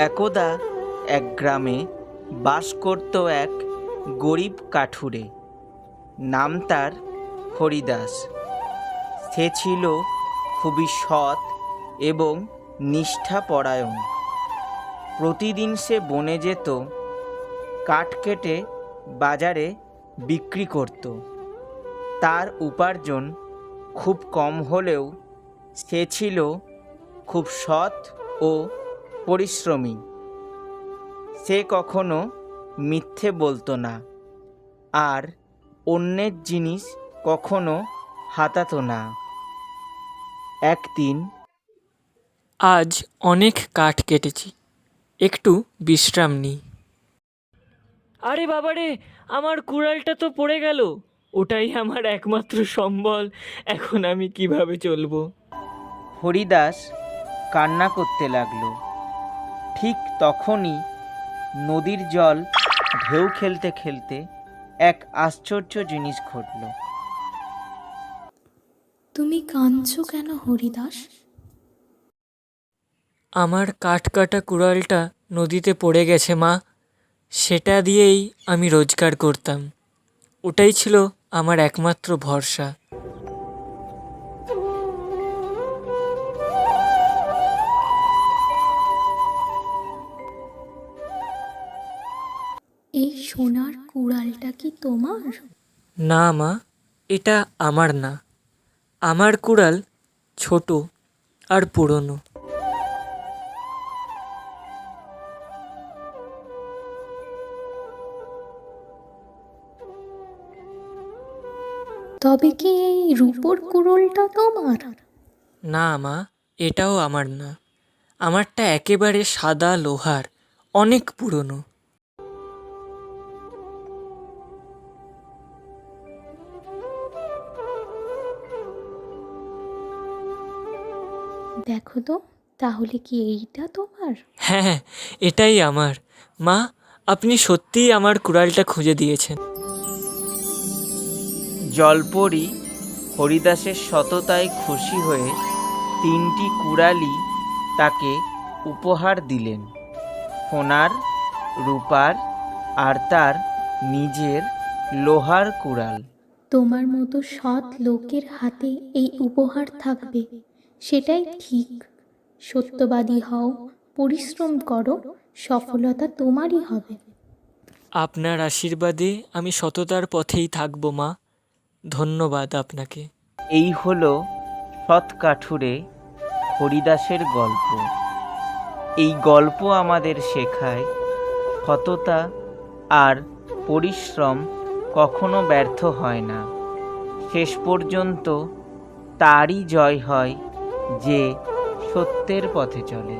একদা এক গ্রামে বাস করত এক গরিব কাঠুরে। নাম তার হরিদাস। সে ছিল খুবই সৎ এবং নিষ্ঠাপরায়ণ। প্রতিদিন সে বনে যেত, কাঠ কেটে বাজারে বিক্রি করত। তার উপার্জন খুব কম হলেও সে ছিল খুব সৎ ও পরিশ্রমী। সে কখনো মিথ্যে বলতো না, আর অন্যের জিনিস কখনো হাতাতো না। একদিন, আজ অনেক কাঠ কেটেছি, একটু বিশ্রাম নিই। আরে বাবারে, আমার কুড়ালটা তো পড়ে গেল। ওটাই আমার একমাত্র সম্বল। এখন আমি কিভাবে চলবো? হরিদাস কান্না করতে লাগলো। ঠিক তখনই নদীর জল ঢেউ খেলতে খেলতে এক আশ্চর্য জিনিস ঘটল। তুমি কাঁদছো কেন হরিদাস? আমার কাঠ কাটা কুড়ালটা নদীতে পড়ে গেছে মা। সেটা দিয়েই আমি রোজগার করতাম। ওটাই ছিল আমার একমাত্র ভরসা। এই সোনার কুড়ালটা কি তোমার? না মা, এটা আমার না। আমার কুড়াল ছোট আর পুরনো। তবে কি এই রূপোর কুড়ালটা তোমার? না মা, এটাও আমার না। আমারটা একেবারে সাদা লোহার, অনেক পুরনো। দেখো তো, তাহলে কি এইটা তোমার? হ্যাঁ, এটাই আমার। মা, আপনি সত্যিই আমার কুড়ালটা খুঁজে দিয়েছেন। জলপরি হরিদাসের সততায় খুশি হয়ে 3টি কুড়ালি তাকে উপহার দিলেন, সোনার, রূপার আর তার নিজের লোহার কুড়াল। তোমার মতো সৎ লোকের হাতে এই উপহার থাকবে, সেটাই ঠিক। সত্যবাদী হও, পরিশ্রম করো, সফলতা তোমারই হবে। আপনার আশীর্বাদে আমি সততার পথেই থাকবো মা। ধন্যবাদ আপনাকে। এই হলো সৎ কাঠুরে হরিদাসের গল্প। এই গল্প আমাদের শেখায় সততা আর পরিশ্রম কখনো ব্যর্থ হয় না। শেষ পর্যন্ত তারই জয় হয় যে সত্যের পথে চলে।